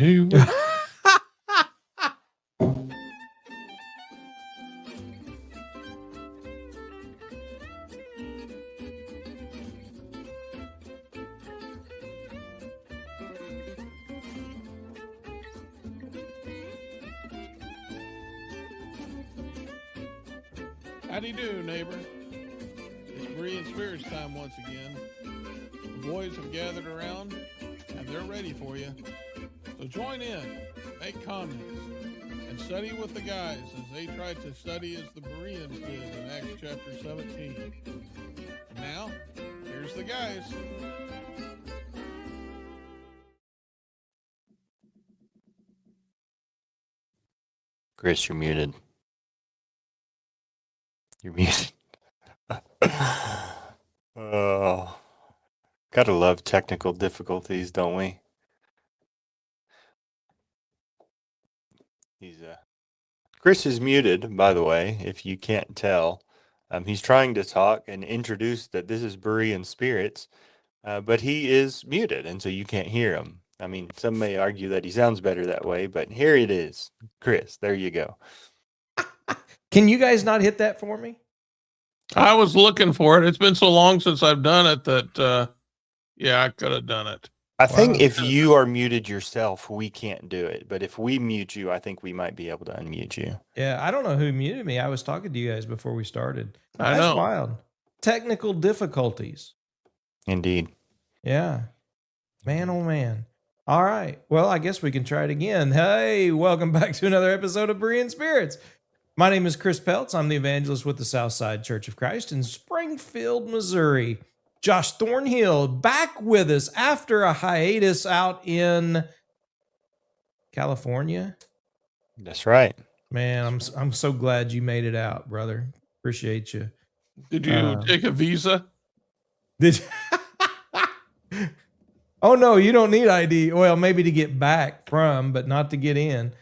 He was. Howdy do, neighbor. It's Berean Spirits time once again. The boys have gathered around, and they're ready for you. So join in, make comments, and study with the guys as they try to study as the Bereans did in Acts chapter 17. And now, here's the guys. Chris, you're muted. You're muted. Oh, gotta love technical difficulties, don't we? Chris is muted, by the way, if you can't tell. He's trying to talk and introduce that this is Berean Spirits, but he is muted, and so you can't hear him. I mean, some may argue that he sounds better that way, but here it is. Chris, there you go. Can you guys not hit that for me? I was looking for it. It's been so long since I've done it that, I could have done it. I think if you are muted yourself, we can't do it. But if we mute you, I think we might be able to unmute you. Yeah, I don't know who muted me. I was talking to you guys before we started. I know. That's wild. Technical difficulties. Indeed. Yeah. Man, oh man. All right. Well, I guess we can try it again. Hey, welcome back to another episode of Berean Spirits. My name is Chris Peltz. I'm the evangelist with the Southside Church of Christ in Springfield, Missouri. Josh Thornhill back with us after a hiatus out in California. That's right. Man, I'm so glad you made it out, brother. Appreciate you. Did you take a visa? Did you? Oh, no, you don't need ID. Well, maybe to get back from, but not to get in.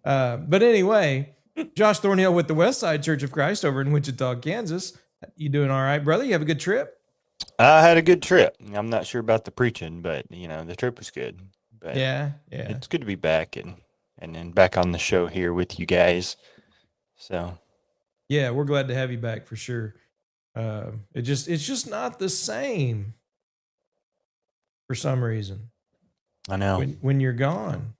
But anyway, Josh Thornhill with the Westside Church of Christ over in Wichita, Kansas. You doing all right, brother? You have a good trip? I had a good trip. I'm not sure about the preaching, but, the trip was good. But yeah. It's good to be back and then back on the show here with you guys. So. Yeah, we're glad to have you back for sure. It's just not the same for some reason. I know. When you're gone.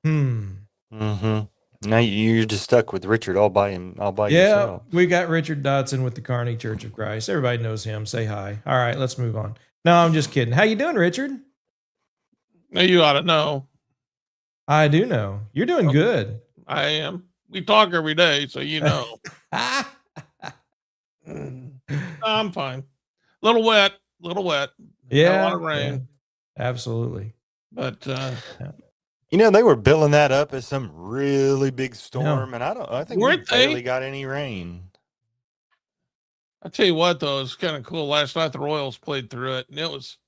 Mm-hmm. Now you're just stuck with Richard all by yourself. Yeah, we got Richard Dotson with the Kearney Church of Christ. Everybody knows him. Say hi. All right, let's move on. No, I'm just kidding. How you doing, Richard? Now you ought to know. I do know. You're doing good. I am. We talk every day, so you know. I'm fine. Little wet. Yeah. A lot of rain. Yeah, absolutely. But they were billing that up as some really big storm, and I think we barely got any rain. I tell you what, though, it's kind of cool. Last night the Royals played through it, and it was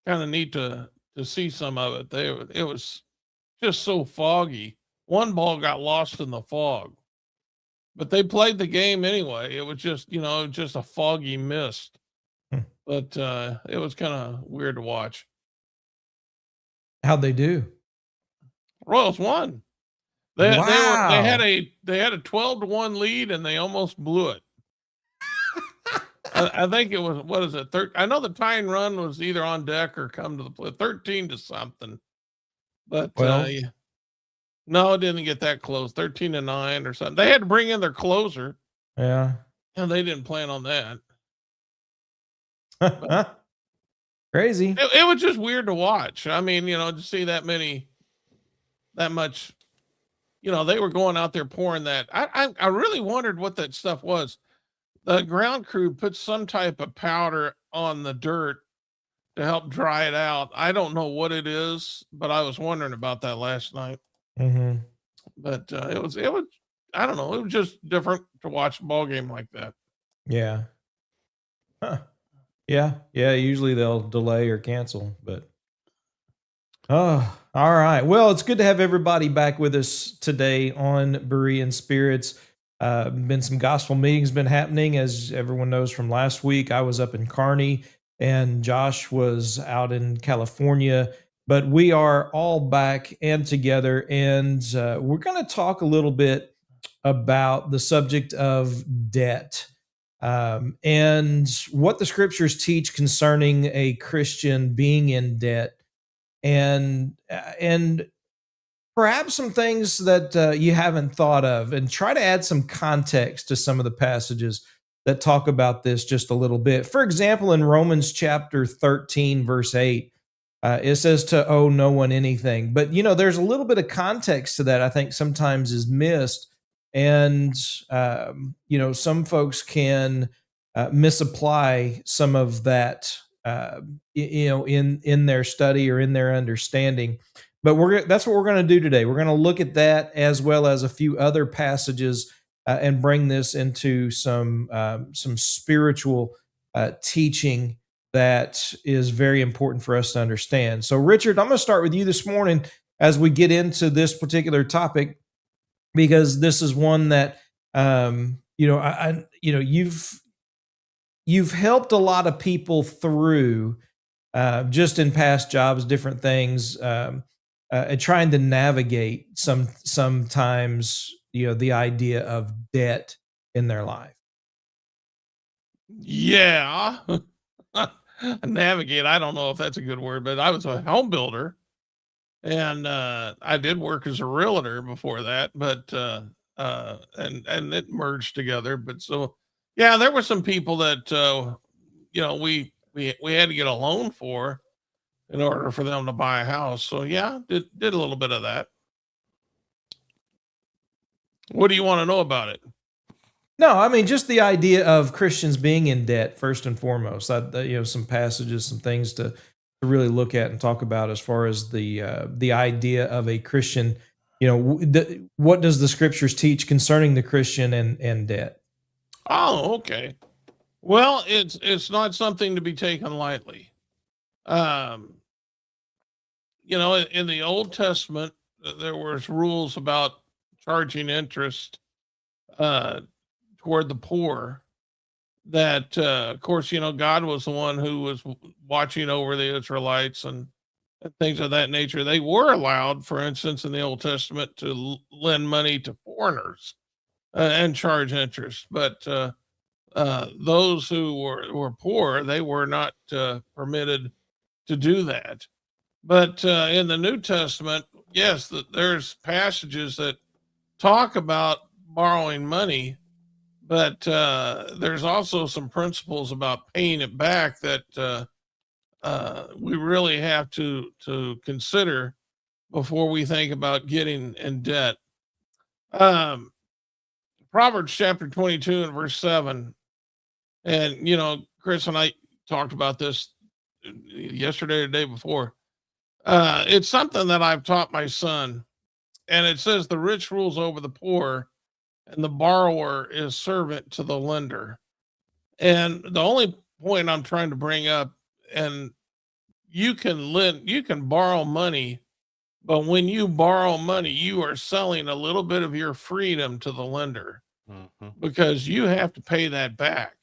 kind of neat to see some of it. It was just so foggy. One ball got lost in the fog, but they played the game anyway. It was just, just a foggy mist. But it was kind of weird to watch. How'd they do? Royals won. They had a 12-1 lead and they almost blew it. I think it was, what is it? I know the tying run was either on deck or come to the plate, 13-something. But no, it didn't get that close. 13-9 or something. They had to bring in their closer. Yeah. And they didn't plan on that. Crazy. It was just weird to watch. I mean, to see that much, they were going out there pouring that. I really wondered what that stuff was. The ground crew put some type of powder on the dirt to help dry it out. I don't know what it is, but I was wondering about that last night. Mm-hmm. But it was, I don't know. It was just different to watch a ball game like that. Yeah. Huh. Yeah. Usually they'll delay or cancel, but. Oh, all right. Well, it's good to have everybody back with us today on Berean Spirits. Been some gospel meetings been happening, as everyone knows from last week. I was up in Kearney, and Josh was out in California but we are all back and together, and we're going to talk a little bit about the subject of debt, and what the scriptures teach concerning a Christian being in debt, and perhaps some things that you haven't thought of, and try to add some context to some of the passages that talk about this just a little bit. For example, in Romans chapter 13, verse 8, it says to owe no one anything. But, there's a little bit of context to that I think sometimes is missed. And, some folks can misapply some of that, in their study or in their understanding. But that's what we're going to do today. We're going to look at that as well as a few other passages and bring this into some spiritual teaching that is very important for us to understand. So, Richard, I'm going to start with you this morning as we get into this particular topic, because this is one that you've helped a lot of people through just in past jobs, different things, and trying to navigate sometimes the idea of debt in their life. Yeah. Navigate. I don't know if that's a good word, but I was a home builder, and I did work as a realtor before that, but and it merged together. But so, yeah, there were some people that we had to get a loan for in order for them to buy a house. So yeah, did a little bit of that. What do you want to know about it? No, I mean just the idea of Christians being in debt first and foremost. Some passages, some things to really look at and talk about as far as the idea of a Christian. What does the scriptures teach concerning the Christian and debt? Oh, okay. Well, it's not something to be taken lightly. Um, in the Old Testament, there was rules about charging interest uh, toward the poor. That, of course, God was the one who was watching over the Israelites and things of that nature. They were allowed, for instance, in the Old Testament, to lend money to foreigners and charge interest, but those who were poor, they were not permitted to do that. But in the New Testament, yes, there's passages that talk about borrowing money, but there's also some principles about paying it back that we really have to consider before we think about getting in debt. Um, Proverbs chapter 22 and verse 7, and Chris and I talked about this yesterday or the day before. It's something that I've taught my son, and it says the rich rules over the poor, and the borrower is servant to the lender. And the only point I'm trying to bring up, and you can borrow money, but when you borrow money, you are selling a little bit of your freedom to the lender because you have to pay that back.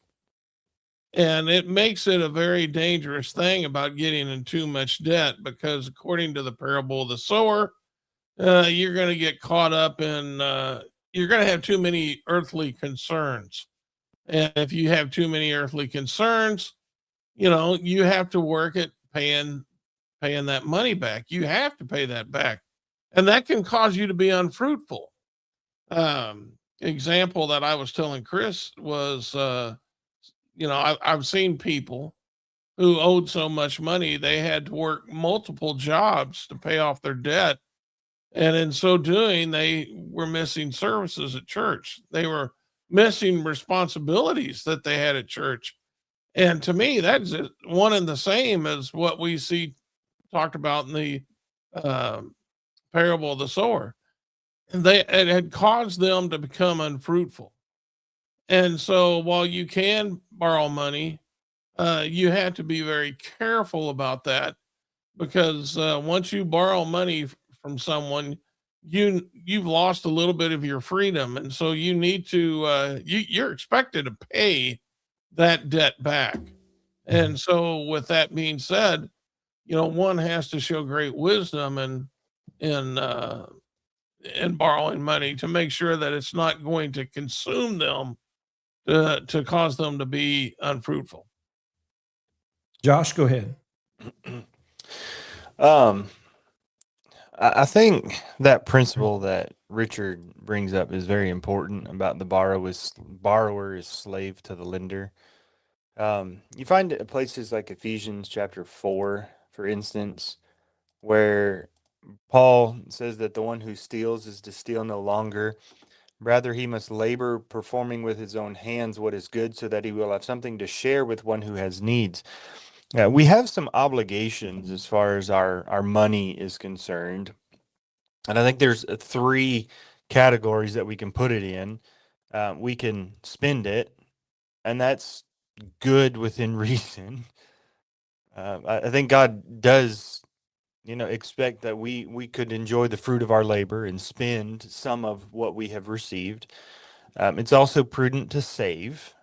And it makes it a very dangerous thing about getting in too much debt because, according to the parable of the sower, you're going to get caught up in, you're going to have too many earthly concerns. And if you have too many earthly concerns, you have to work at paying that money back. You have to pay that back. And that can cause you to be unfruitful. Example that I was telling Chris was, I've seen people who owed so much money, they had to work multiple jobs to pay off their debt. And in so doing, they were missing services at church. They were missing responsibilities that they had at church. And to me, that's one and the same as what we see talked about in the parable of the sower. And it had caused them to become unfruitful. And so while you can borrow money, you have to be very careful about that because once you borrow money from someone, you've lost a little bit of your freedom, and so you need to you're expected to pay that debt back. And so, with that being said, one has to show great wisdom in borrowing money to make sure that it's not going to consume them to cause them to be unfruitful. Josh, go ahead. I think that principle that Richard brings up is very important about the borrower is slave to the lender. You find it in places like Ephesians chapter 4, for instance, where Paul says that the one who steals is to steal no longer. Rather, he must labor, performing with his own hands what is good, so that he will have something to share with one who has needs. We have some obligations as far as our money is concerned. And I think there's three categories that we can put it in. We can spend it, and that's good within reason. I think God does, expect that we could enjoy the fruit of our labor and spend some of what we have received. It's also prudent to save,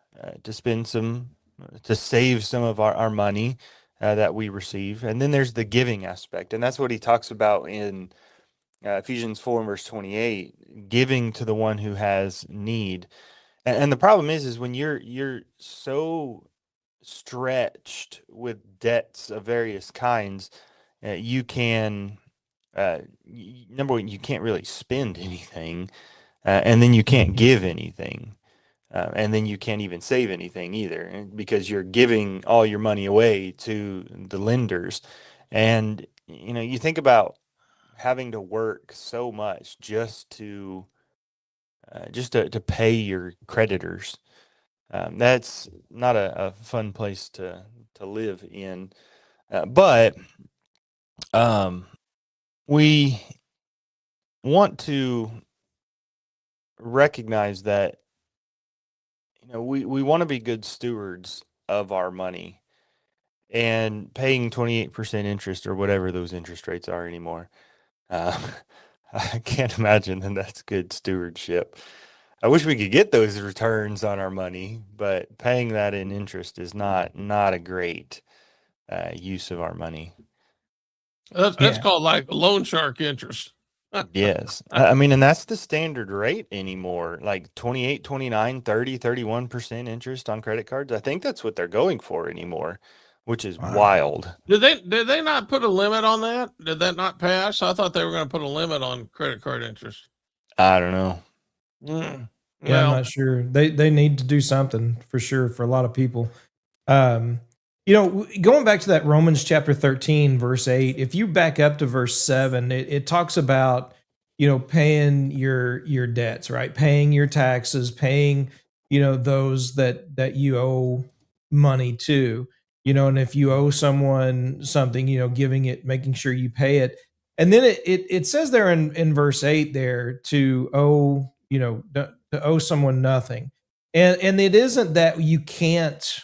to save some of our money that we receive. And then there's the giving aspect, and that's what he talks about in Ephesians 4 and verse 28, giving to the one who has need. And the problem is when you're so stretched with debts of various kinds, you can number one, you can't really spend anything, and then you can't give anything, and then you can't even save anything either, because you're giving all your money away to the lenders. And you think about having to work so much just to pay your creditors. That's not a fun place to live in. But we want to recognize that we want to be good stewards of our money, and paying 28% interest or whatever those interest rates are anymore. I can't imagine that that's good stewardship. I wish we could get those returns on our money, but paying that in interest is not a great use of our money. That's called like loan shark interest. Yes. I mean, and that's the standard rate anymore, like 28, 29, 30, 31% interest on credit cards. I think that's what they're going for anymore, which is wild. Did they not put a limit on that? Did that not pass? I thought they were going to put a limit on credit card interest. I don't know. Yeah, I'm not sure. They need to do something for sure for a lot of people. Going back to that Romans chapter 13, verse 8, if you back up to verse 7, it talks about, paying your debts, right? Paying your taxes, paying, those that you owe money to, and if you owe someone something, giving it, making sure you pay it. And then it says there in verse 8 there to owe, to owe someone nothing. And it isn't that you can't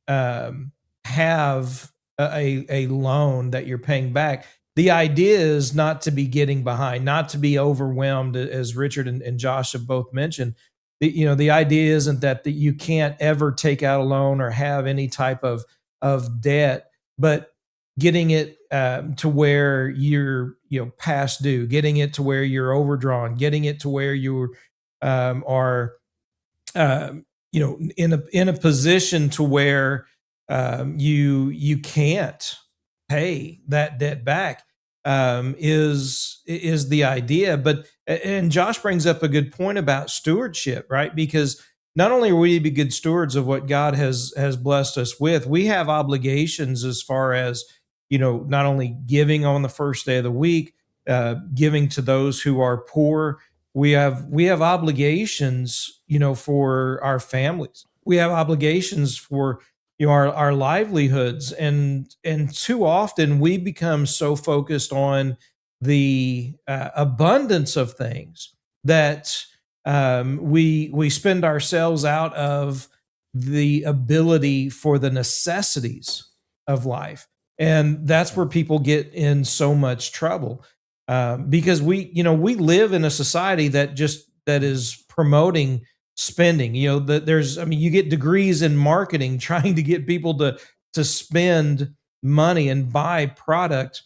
have a loan that you're paying back. The idea is not to be getting behind, not to be overwhelmed, as Richard and Josh have both mentioned. The idea isn't that you can't ever take out a loan or have any type of debt, but getting it to where you're past due, getting it to where you're overdrawn, getting it to where you are in a position to where you can't pay that debt back, is the idea. And Josh brings up a good point about stewardship, right? Because not only are we to be good stewards of what God has blessed us with, we have obligations as far as, not only giving on the first day of the week, giving to those who are poor. We have obligations, for our families. We have obligations for our livelihoods, and too often we become so focused on the abundance of things that we spend ourselves out of the ability for the necessities of life, and that's where people get in so much trouble, because we live in a society that is promoting spending. You get degrees in marketing trying to get people to spend money and buy product.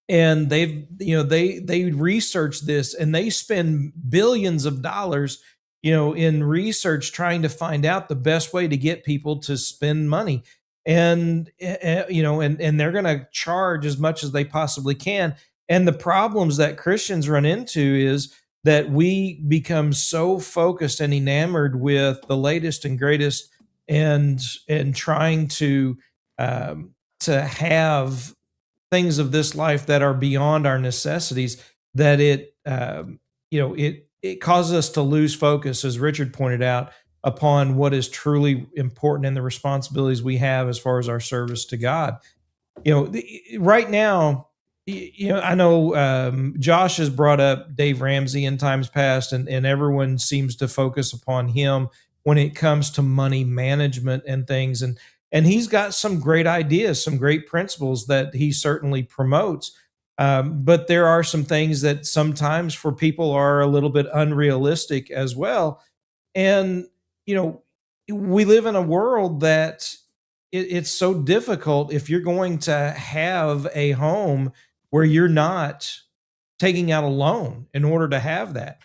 And they research this, and they spend billions of dollars, in research, trying to find out the best way to get people to spend money. And and they're going to charge as much as they possibly can. And the problems that Christians run into is that we become so focused and enamored with the latest and greatest, and trying to have things of this life that are beyond our necessities, that it causes us to lose focus, as Richard pointed out, upon what is truly important and the responsibilities we have as far as our service to God. Right now, I know Josh has brought up Dave Ramsey in times past, and everyone seems to focus upon him when it comes to money management and things. And he's got some great ideas, some great principles that he certainly promotes. But there are some things that sometimes for people are a little bit unrealistic as well. And, we live in a world that it's so difficult if you're going to have a home where you're not taking out a loan in order to have that.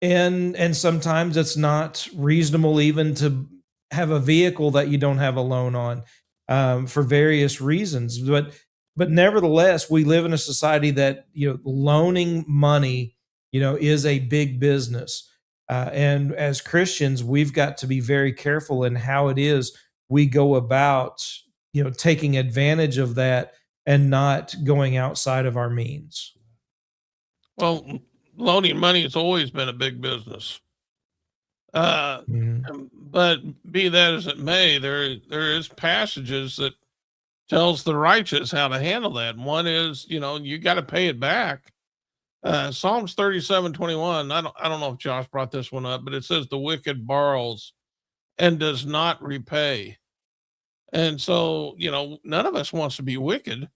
And sometimes it's not reasonable even to have a vehicle that you don't have a loan on, for various reasons. But nevertheless, we live in a society that, loaning money, is a big business. And as Christians, we've got to be very careful in how it is we go about, taking advantage of that and not going outside of our means. Well, loaning money has always been a big business. But be that as it may, there is passages that tells the righteous how to handle that. And one is, you got to pay it back. Psalms 37:21. I don't know if Josh brought this one up, but it says the wicked borrows and does not repay. And so, none of us wants to be wicked.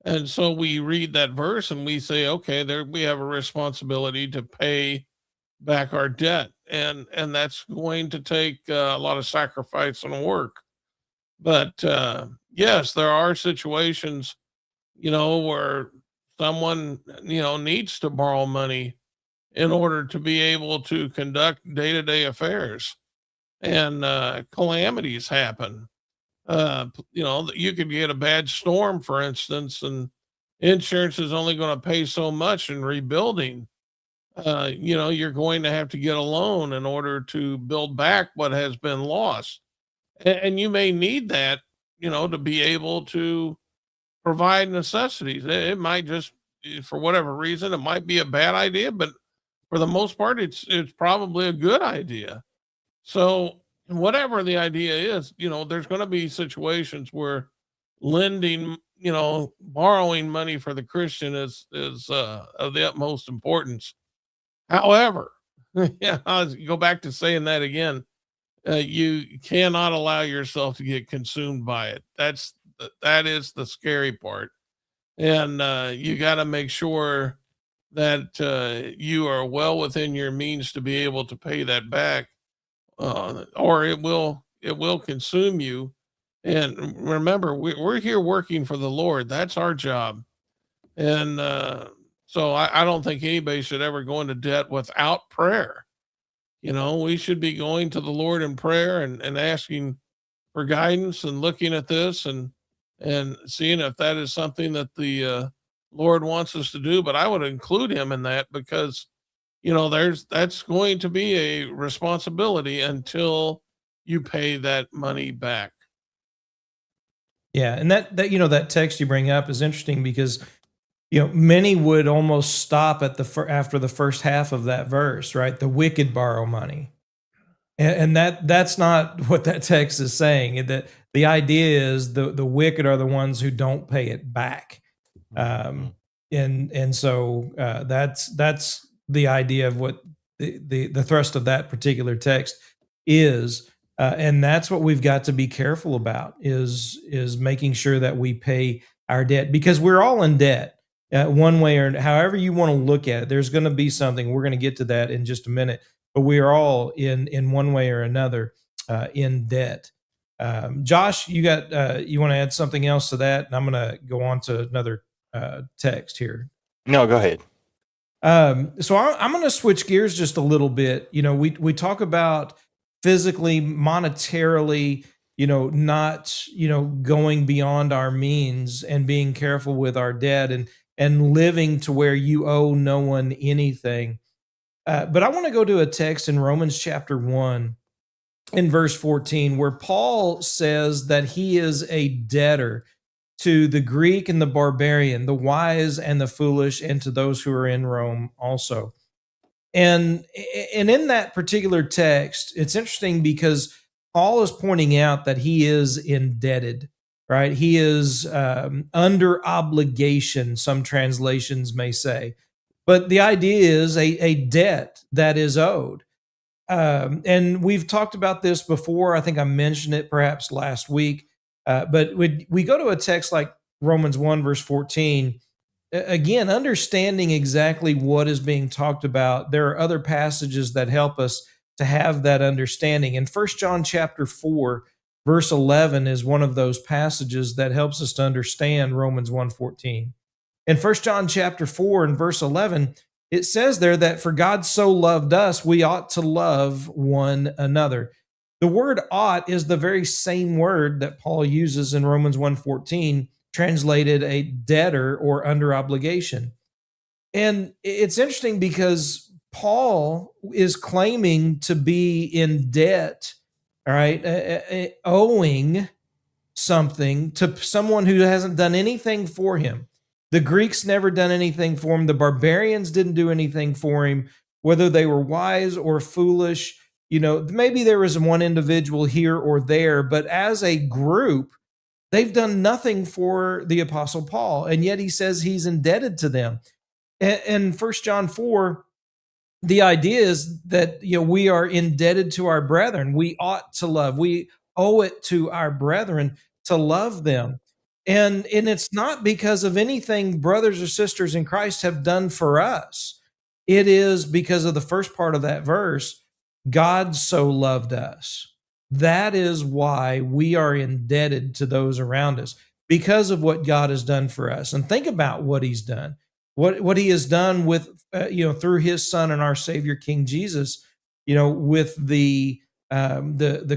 And so we read that verse and we say, okay, there we have a responsibility to pay back our debt, and that's going to take a lot of sacrifice and work. But yes, there are situations, where someone needs to borrow money in order to be able to conduct day-to-day affairs, and calamities happen. You could get a bad storm, for instance, and insurance is only going to pay so much in rebuilding. You're going to have to get a loan in order to build back what has been lost. And you may need that, to be able to provide necessities. It might just, for whatever reason, it might be a bad idea, but for the most part, it's probably a good idea. So whatever the idea is, there's going to be situations where lending, borrowing money for the Christian is of the utmost importance. However, yeah, I'll go back to saying that again. You cannot allow yourself to get consumed by it. That is the scary part, and you got to make sure that you are well within your means to be able to pay that back, or it will consume you. And remember, we're here working for the Lord. That's our job, and so I don't think anybody should ever go into debt without prayer. We should be going to the Lord in prayer, and asking for guidance, and looking at this, and seeing if that is something that the Lord wants us to do. But I would include him in that, because that's going to be a responsibility until you pay that money back. Yeah, and that text you bring up is interesting because many would almost stop at after the first half of that verse, right? The wicked borrow money, and that's not what that text is saying. That the idea is the wicked are the ones who don't pay it back, and so that's the idea of what the thrust of that particular text is. And that's what we've got to be careful about is making sure that we pay our debt, because we're all in debt one way or however you want to look at it. There's going to be something. We're going to get to that in just a minute, but we are all in one way or another in debt. Josh, you got you want to add something else to that? And I'm going to go on to another text here. No, go ahead. So I'm going to switch gears just a little bit. You know, we talk about physically, monetarily, you know, not, you know, going beyond our means and being careful with our debt and living to where you owe no one anything. But I want to go to a text in Romans chapter 1 in verse 14 where Paul says that he is a debtor to the Greek and the barbarian, the wise and the foolish, and to those who are in Rome also. And in that particular text, it's interesting because Paul is pointing out that he is indebted, right? He is under obligation, some translations may say. But the idea is a debt that is owed. And we've talked about this before. I think I mentioned it perhaps last week. But we go to a text like Romans 1, verse 14. Again, understanding exactly what is being talked about, there are other passages that help us to have that understanding. And First John chapter 4, verse 11 is one of those passages that helps us to understand Romans 1:14. In First John chapter 4 and verse 11, it says there that for God so loved us, we ought to love one another. The word ought is the very same word that Paul uses in Romans 1:14, translated a debtor or under obligation. And it's interesting because Paul is claiming to be in debt, all right, owing something to someone who hasn't done anything for him. The Greeks never done anything for him. The barbarians didn't do anything for him, whether they were wise or foolish. You know, maybe there was one individual here or there, but as a group, they've done nothing for the Apostle Paul, and yet he says he's indebted to them. And 1 John 4, the idea is that, you know, we are indebted to our brethren. We ought to love. We owe it to our brethren to love them. And it's not because of anything brothers or sisters in Christ have done for us. It is because of the first part of that verse, God so loved us. That is why we are indebted to those around us, because of what God has done for us. And think about what he's done, what he has done with, you know, through his son and our Savior, King Jesus, you know, with the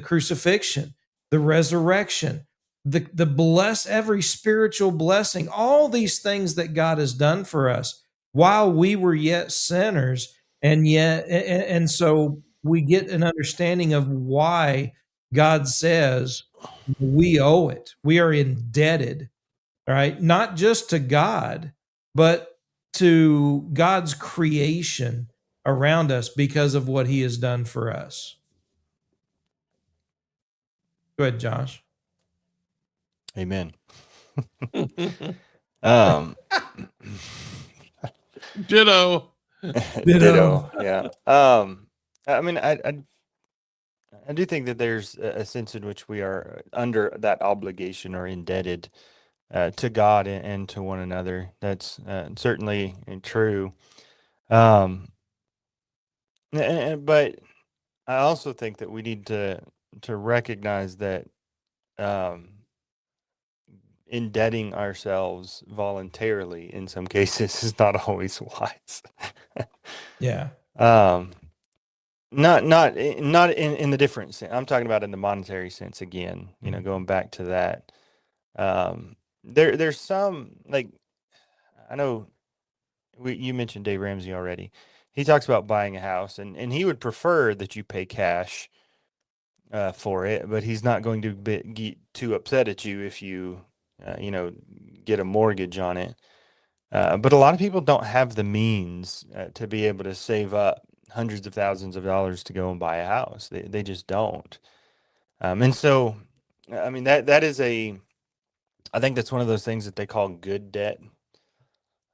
crucifixion, the resurrection, the bless, every spiritual blessing, all these things that God has done for us while we were yet sinners. And so we get an understanding of why God says we owe it. We are indebted, right? Not just to God, but to God's creation around us because of what he has done for us. Go ahead, Josh. Amen. um, Ditto. Ditto. Yeah. I mean, I do think that there's a sense in which we are under that obligation or indebted to God and to one another. That's certainly true. But I also think that we need to recognize that indebting ourselves voluntarily in some cases is not always wise. Yeah. Not in the different sense. I'm talking about in the monetary sense again, you know, going back to that. There's some, like, I know you mentioned Dave Ramsey already. He talks about buying a house and he would prefer that you pay cash for it, but he's not going to get too upset at you if you, you know, get a mortgage on it. But a lot of people don't have the means to be able to save up hundreds of thousands of dollars to go and buy a house. They just don't. And so, I mean, that is I think that's one of those things that they call good debt.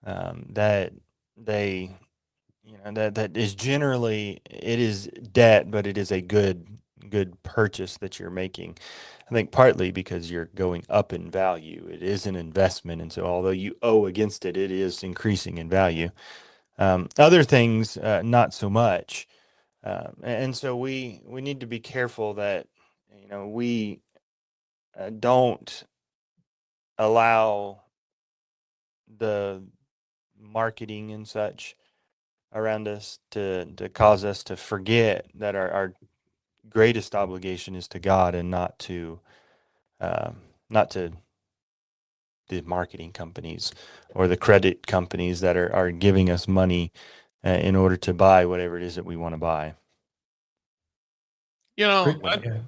That they, you know, that is generally, it is debt, but it is a good purchase that you're making. I think partly because you're going up in value. It is an investment, and so although you owe against it, it is increasing in value. Other things, not so much. And so we need to be careful that, you know, we don't allow the marketing and such around us to cause us to forget that our greatest obligation is to God and not to the marketing companies or the credit companies that are giving us money in order to buy whatever it is that we want to buy. You know, Yeah.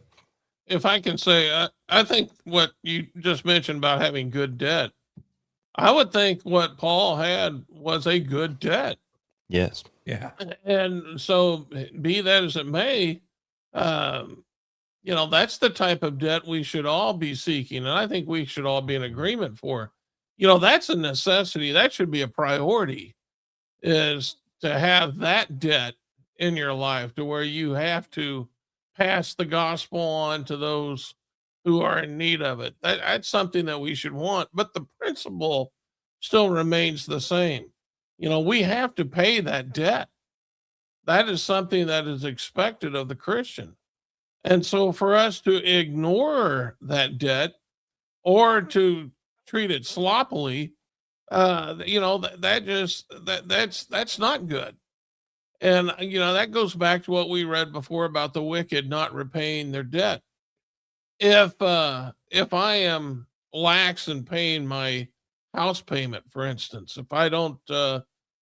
if I can say, I think what you just mentioned about having good debt, I would think what Paul had was a good debt. Yes. Yeah. And so, be that as it may, that's the type of debt we should all be seeking. And I think we should all be in agreement for. That's a necessity. That should be a priority, is to have that debt in your life to where you have to pass the gospel on to those who are in need of it. That's something that we should want, but the principle still remains the same. We have to pay that debt. That is something that is expected of the Christian. And so for us to ignore that debt or to treat it sloppily, that's not good. And that goes back to what we read before about the wicked not repaying their debt. If I am lax in paying my house payment, for instance, if I don't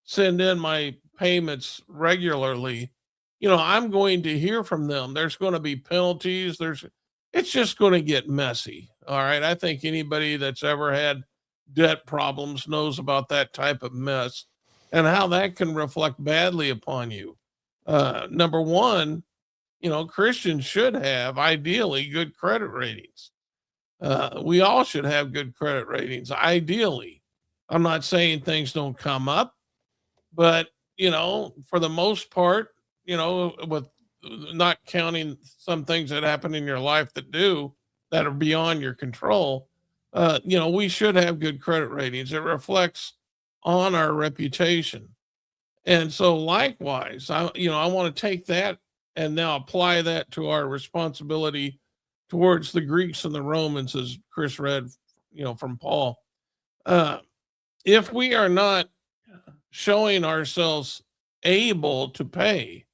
send in my payments regularly, I'm going to hear from them. There's going to be penalties. It's just going to get messy. All right. I think anybody that's ever had debt problems knows about that type of mess and how that can reflect badly upon you. Number one, Christians should have ideally good credit ratings. We all should have good credit ratings, ideally. I'm not saying things don't come up, but for the most part, with not counting some things that happen in your life that are beyond your control, we should have good credit ratings. It reflects on our reputation. And so likewise, I want to take that and now apply that to our responsibility towards the Greeks and the Romans, as Chris read, from Paul. If we are not showing ourselves able to pay,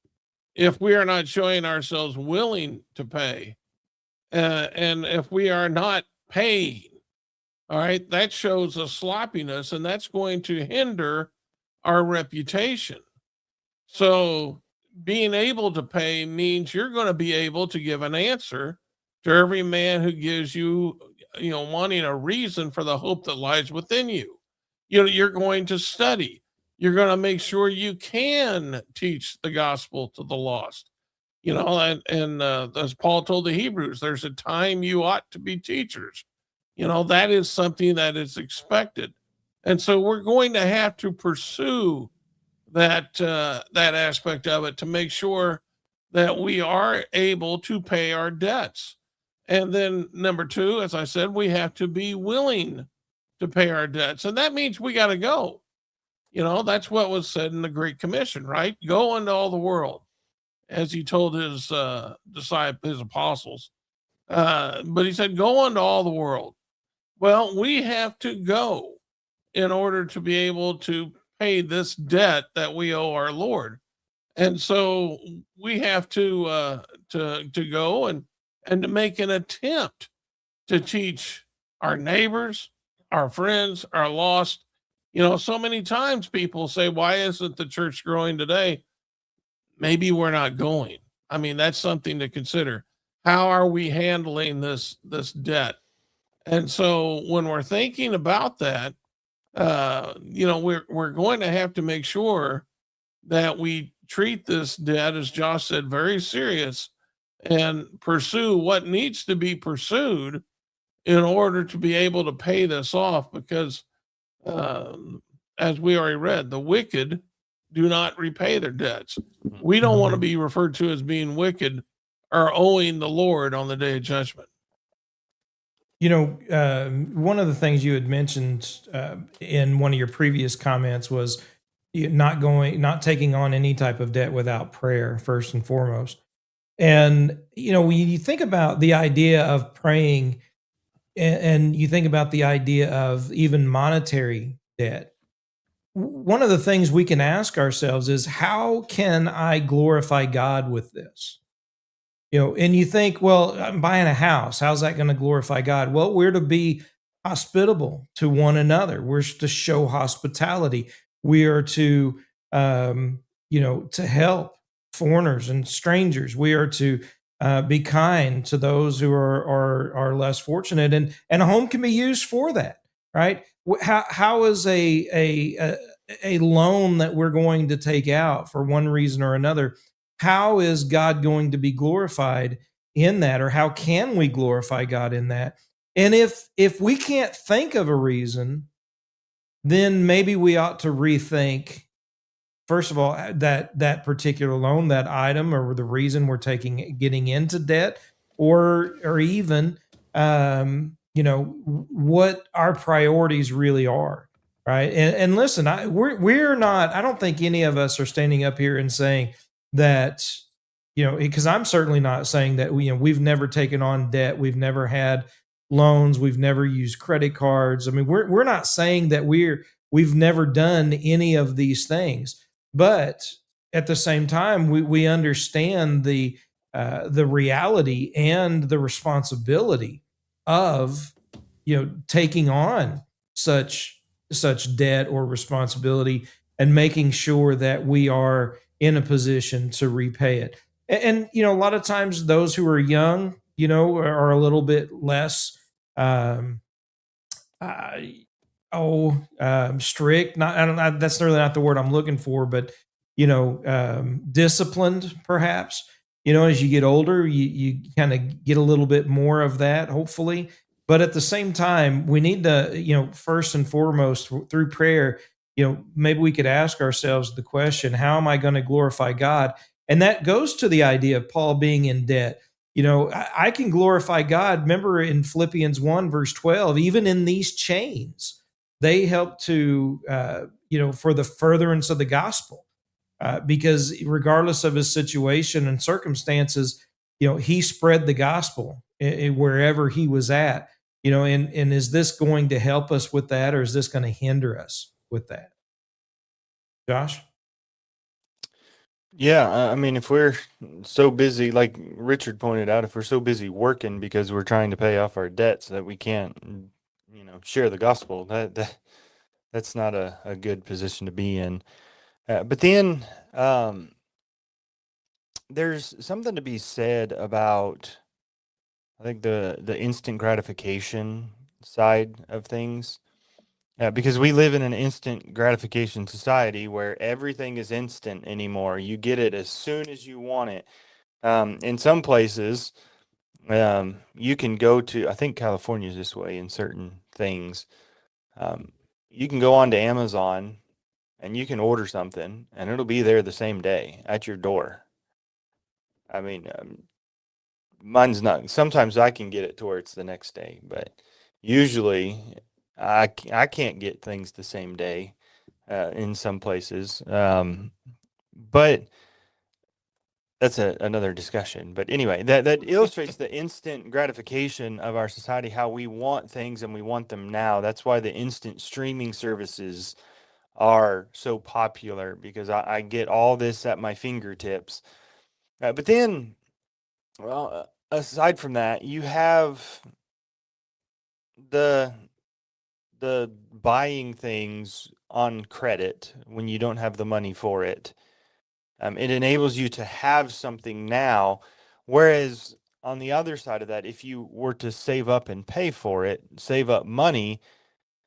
if we are not showing ourselves willing to pay, and if we are not paying, all right, that shows a sloppiness, and that's going to hinder our reputation. So being able to pay means you're going to be able to give an answer to every man who gives you, wanting a reason for the hope that lies within you. You're going to study. You're going to make sure you can teach the gospel to the lost. And as Paul told the Hebrews, there's a time you ought to be teachers. That is something that is expected. And so we're going to have to pursue that aspect of it to make sure that we are able to pay our debts. And then number two, as I said, we have to be willing to pay our debts. And that means we got to go. That's what was said in the Great Commission, right? Go into all the world, as he told his disciples, his apostles. But he said, go into all the world. Well, we have to go in order to be able to pay this debt that we owe our Lord. And so we have to go and to make an attempt to teach our neighbors, our friends, our lost. So many times people say, why isn't the church growing today? Maybe we're not going. I mean, that's something to consider. How are we handling this debt? And so when we're thinking about that, we're going to have to make sure that we treat this debt, as Josh said, very serious and pursue what needs to be pursued in order to be able to pay this off. Because as we already read, the wicked do not repay their debts. We don't want to be referred to as being wicked or owing the Lord on the day of judgment. One of the things you had mentioned in one of your previous comments was not taking on any type of debt without prayer, first and foremost. And, when you think about the idea of praying, and you think about the idea of even monetary debt. One of the things we can ask ourselves is, how can I glorify God with this? And you think, well, I'm buying a house. How's that going to glorify God? Well, we're to be hospitable to one another. We're to show hospitality. We are to, to help foreigners and strangers. We are to be kind to those who are less fortunate, and a home can be used for that, right? How is a loan that we're going to take out for one reason or another? How is God going to be glorified in that, or how can we glorify God in that? And if we can't think of a reason, then maybe we ought to rethink, first of all, that particular loan, that item, or the reason we're getting into debt, or even what our priorities really are, right? And listen, we're not. I don't think any of us are standing up here and saying that, because I'm certainly not saying that we've never taken on debt, we've never had loans, we've never used credit cards. I mean, we're not saying that we've never done any of these things, but at the same time, we understand the reality and the responsibility of taking on such debt or responsibility, and making sure that we are in a position to repay it. And a lot of times those who are young, are a little bit less um, uh, strict. Not, I don't know. That's really not the word I'm looking for, but disciplined, perhaps. As you get older, you kind of get a little bit more of that, hopefully. But at the same time, we need to, first and foremost, through prayer, maybe we could ask ourselves the question: how am I going to glorify God? And that goes to the idea of Paul being in debt. I can glorify God. Remember in Philippians 1, verse 12, even in these chains, they help to, for the furtherance of the gospel. Because regardless of his situation and circumstances, he spread the gospel wherever he was at. And is this going to help us with that, or is this going to hinder us with that? Josh? Yeah, I mean, if we're so busy, like Richard pointed out, if we're so busy working because we're trying to pay off our debts that we can't, share the gospel, that's not a good position to be in. But then there's something to be said about, I think, the instant gratification side of things. Because we live in an instant gratification society where everything is instant anymore. You get it as soon as you want it. In some places, you can go to, I think California is this way in certain things. You can go on to Amazon and you can order something and it'll be there the same day at your door. I mean, mine's not. Sometimes I can get it to where it's the next day, but usually I can't get things the same day in some places. But that's another discussion. But anyway, that illustrates the instant gratification of our society, how we want things and we want them now. That's why the instant streaming services are so popular, because I get all this at my fingertips. But then, well, aside from that, you have the buying things on credit when you don't have the money for it. It enables you to have something now, whereas on the other side of that, if you were to save up and pay for it, save up money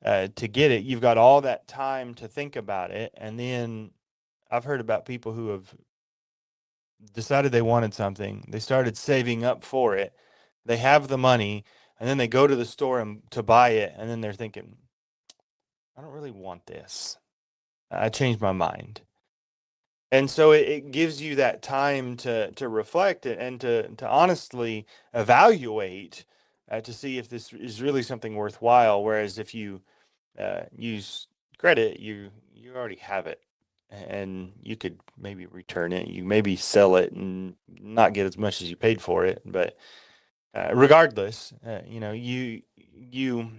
to get it, you've got all that time to think about it. And then I've heard about people who have decided they wanted something, they started saving up for it, they have the money, and then they go to the store and to buy it, and then they're thinking, I don't really want this. I changed my mind. And so it gives you that time to reflect and to honestly evaluate to see if this is really something worthwhile. Whereas if you use credit, you already have it, and you could maybe return it. You maybe sell it and not get as much as you paid for it, but regardless, you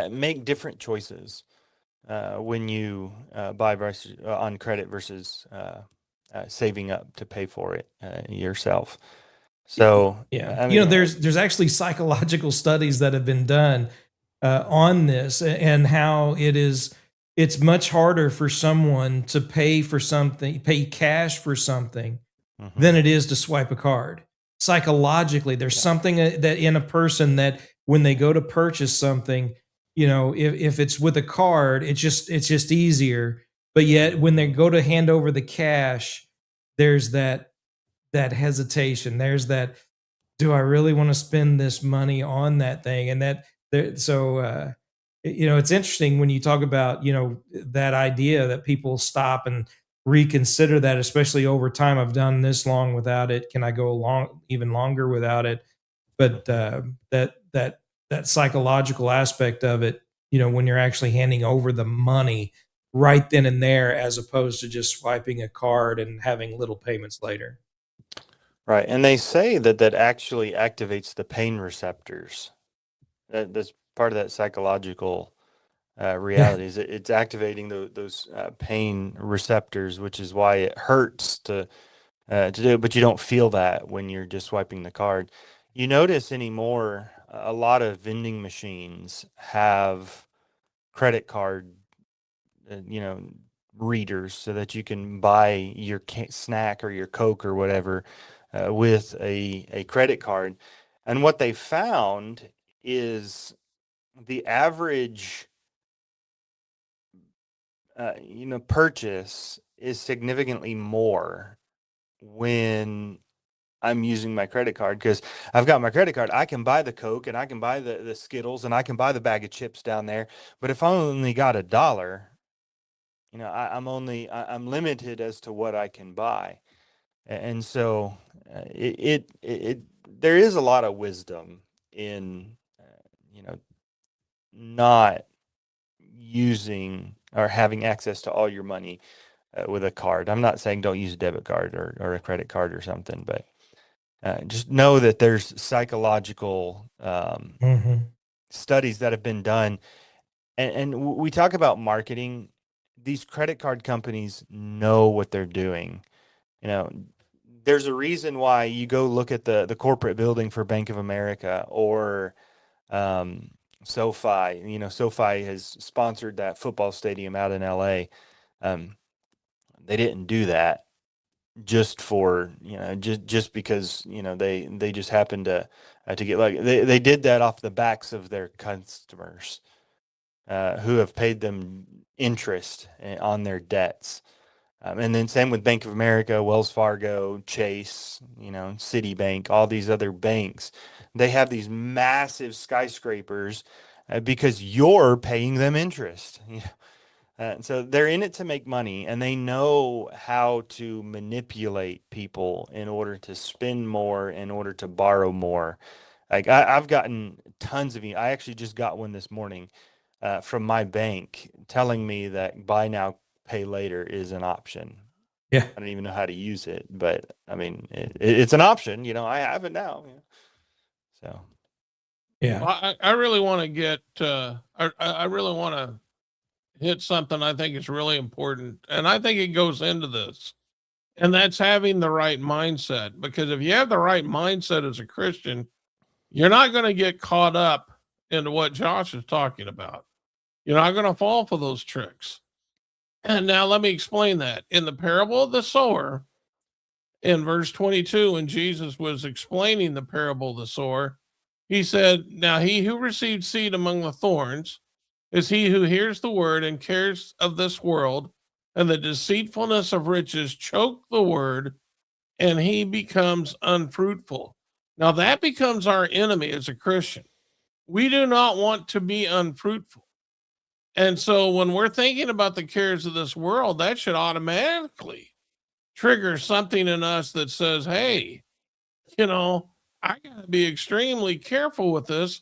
make different choices when you buy versus, on credit versus saving up to pay for it yourself. So Yeah. I mean, There's actually psychological studies that have been done on this and how it's much harder for someone to pay cash for something than it is to swipe a card. Psychologically, there's something that in a person that when they go to purchase something, if it's with a card, it's just easier. But yet when they go to hand over the cash, there's that hesitation. There's that, do I really want to spend this money on that thing? And that there, so it's interesting when you talk about that idea that people stop and reconsider that, especially over time. I've done this long without it. Can I go long even longer without it? But that psychological aspect of it, when you're actually handing over the money right then and there, as opposed to just swiping a card and having little payments later. right, and they say that actually activates the pain receptors. That's part of that psychological reality. Is it's activating those pain receptors, which is why it hurts to do it, but you don't feel that when you're just swiping the card. You notice anymore, a lot of vending machines have credit card, readers, so that you can buy your snack or your Coke or whatever with a credit card. And what they found is the average purchase is significantly more when I'm using my credit card, because I've got my credit card. I can buy the Coke and I can buy the Skittles and I can buy the bag of chips down there. But if I only got $1, I'm limited as to what I can buy. And so there is a lot of wisdom in, not using or having access to all your money with a card. I'm not saying don't use a debit card or a credit card or something, but just know that there's psychological studies that have been done. And we talk about marketing. These credit card companies know what they're doing. There's a reason why you go look at the corporate building for Bank of America or SoFi. SoFi has sponsored that football stadium out in LA. They didn't do that just for just because they just happened to get like they did that off the backs of their customers who have paid them interest on their debts. And then same with Bank of America, Wells Fargo, Chase, Citibank, all these other banks. They have these massive skyscrapers because you're paying them interest. So they're in it to make money, and they know how to manipulate people in order to spend more, in order to borrow more. Like I've gotten tons of. I actually just got one this morning from my bank telling me that buy now, pay later is an option. Yeah. I don't even know how to use it, but I mean, it's an option. I have it now. So. Yeah. Well, I really want to get, I really want to hit something I think is really important. And I think it goes into this, and that's having the right mindset. Because if you have the right mindset as a Christian, you're not going to get caught up into what Josh is talking about. You're not going to fall for those tricks. And now let me explain that. In the parable of the sower, in verse 22, when Jesus was explaining the parable of the sower, he said, now he who received seed among the thorns is he who hears the word and cares of this world, and the deceitfulness of riches choke the word, and he becomes unfruitful. Now that becomes our enemy as a Christian. We do not want to be unfruitful. And so when we're thinking about the cares of this world, that should automatically trigger something in us that says, hey, I got to be extremely careful with this,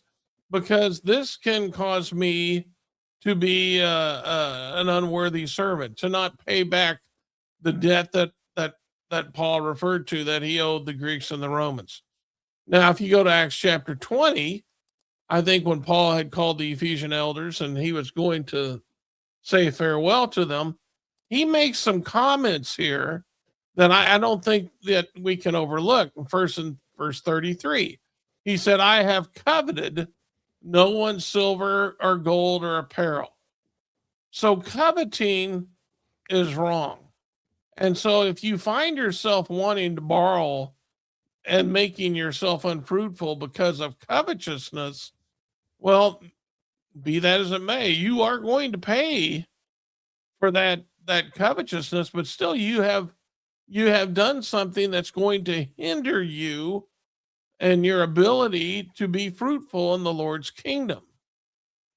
because this can cause me to be an unworthy servant, to not pay back the debt that Paul referred to, that he owed the Greeks and the Romans. Now, if you go to Acts chapter 20, I think when Paul had called the Ephesian elders and he was going to say farewell to them, he makes some comments here that I don't think that we can overlook. First, in verse 33, he said, I have coveted no one's silver or gold or apparel. So coveting is wrong. And so if you find yourself wanting to borrow and making yourself unfruitful because of covetousness, well, be that as it may, you are going to pay for that covetousness, but still you have done something that's going to hinder you and your ability to be fruitful in the Lord's kingdom.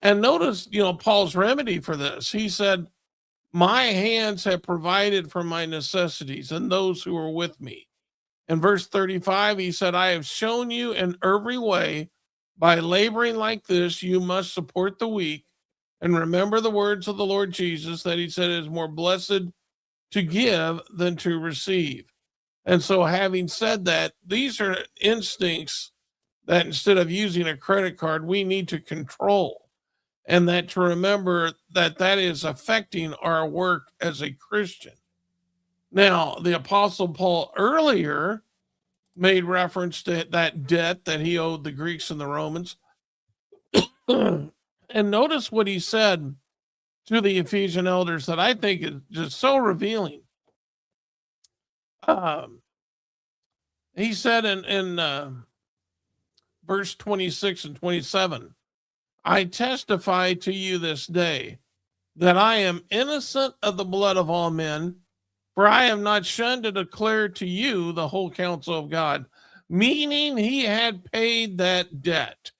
And notice, Paul's remedy for this. He said, my hands have provided for my necessities and those who are with me. In verse 35, he said, I have shown you in every way by laboring like this, you must support the weak. And remember the words of the Lord Jesus that he said it is more blessed to give than to receive. And so, having said that, these are instincts that instead of using a credit card, we need to control. And that to remember that that is affecting our work as a Christian. Now, the Apostle Paul earlier made reference to that debt that he owed the Greeks and the Romans. And notice what he said to the Ephesian elders that I think is just so revealing. He said in verse 26 and 27, I testify to you this day that I am innocent of the blood of all men, for I am not shunned to declare to you the whole counsel of God, meaning he had paid that debt.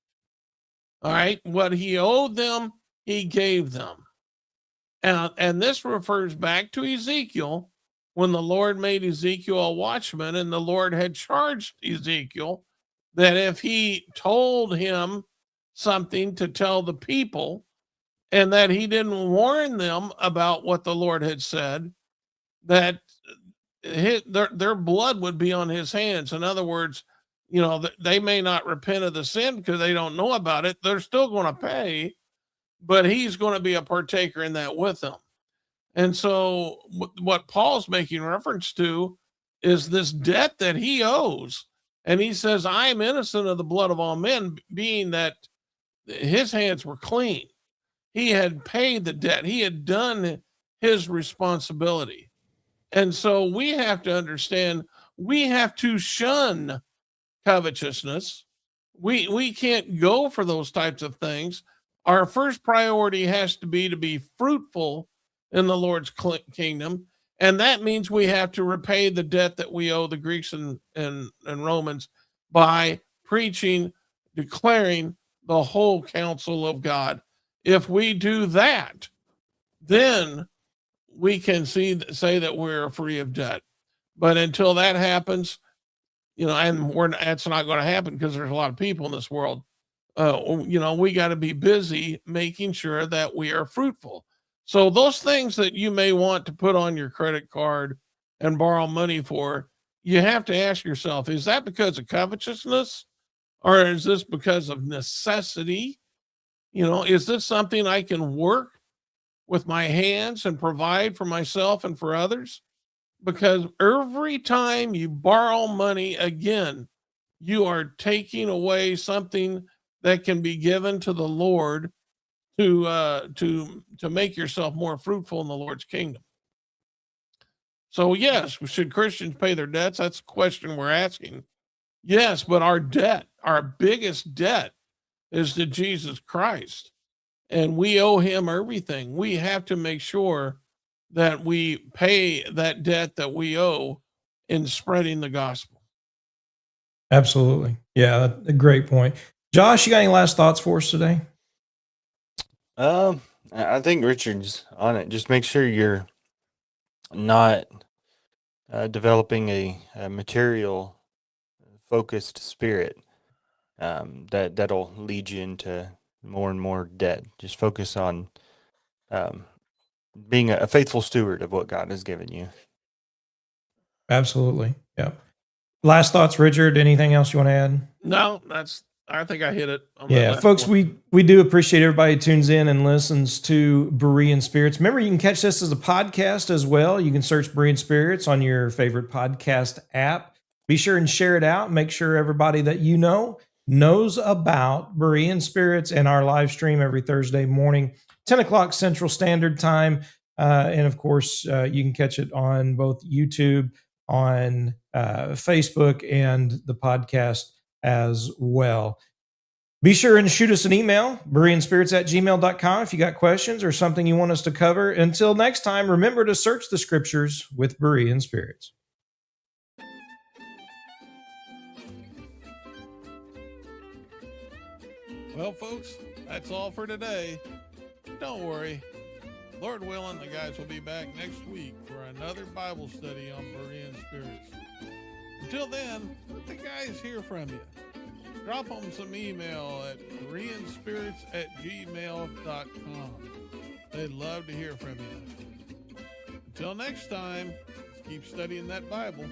All right, what he owed them, he gave them. And this refers back to Ezekiel, when the Lord made Ezekiel a watchman, and the Lord had charged Ezekiel that if he told him something to tell the people, and that he didn't warn them about what the Lord had said, that their blood would be on his hands. In other words, they may not repent of the sin because they don't know about it. They're still going to pay, but he's going to be a partaker in that with them. And so what Paul's making reference to is this debt that he owes. And he says, I am innocent of the blood of all men, being that his hands were clean. He had paid the debt. He had done his responsibility. And so we have to understand, we have to shun covetousness. We can't go for those types of things. Our first priority has to be fruitful in the Lord's kingdom. And that means we have to repay the debt that we owe the Greeks and Romans by preaching, declaring the whole counsel of God. If we do that, then we can say that we're free of debt. But until that happens, and that's not going to happen because there's a lot of people in this world. We got to be busy making sure that we are fruitful. So those things that you may want to put on your credit card and borrow money for, you have to ask yourself, is that because of covetousness, or is this because of necessity? Is this something I can work with my hands and provide for myself and for others? Because every time you borrow money, again, you are taking away something that can be given to the Lord to make yourself more fruitful in the Lord's kingdom. So yes, should Christians pay their debts? That's the question we're asking. Yes, but our biggest debt is to Jesus Christ, and we owe him everything. We have to make sure that we pay that debt that we owe in spreading the gospel. Absolutely. Yeah, that's a great point. Josh, you got any last thoughts for us today? I think Richard's on it. Just make sure you're not developing a material focused spirit that'll lead you into more and more debt. Just focus on being a faithful steward of what God has given you. Absolutely. Yeah. Last thoughts, Richard? Anything else you want to add? No, I think I hit it. On that Yeah, last folks, one. we do appreciate everybody who tunes in and listens to Berean Spirits. Remember, you can catch this as a podcast as well. You can search Berean Spirits on your favorite podcast app. Be sure and share it out. Make sure everybody that you know knows about Berean Spirits and our live stream every Thursday morning, 10 o'clock Central Standard Time. And of course, you can catch it on both YouTube, on Facebook, and the podcast as well. Be sure and shoot us an email, bereanspirits@gmail.com, if you got questions or something you want us to cover. Until next time, remember to search the scriptures with Berean Spirits. Well, folks, that's all for today. Don't worry. Lord willing, the guys will be back next week for another Bible study on Berean Spirits. Until then, let the guys hear from you. Drop them some email at bereanspirits@gmail.com. They'd love to hear from you. Until next time, let's keep studying that Bible.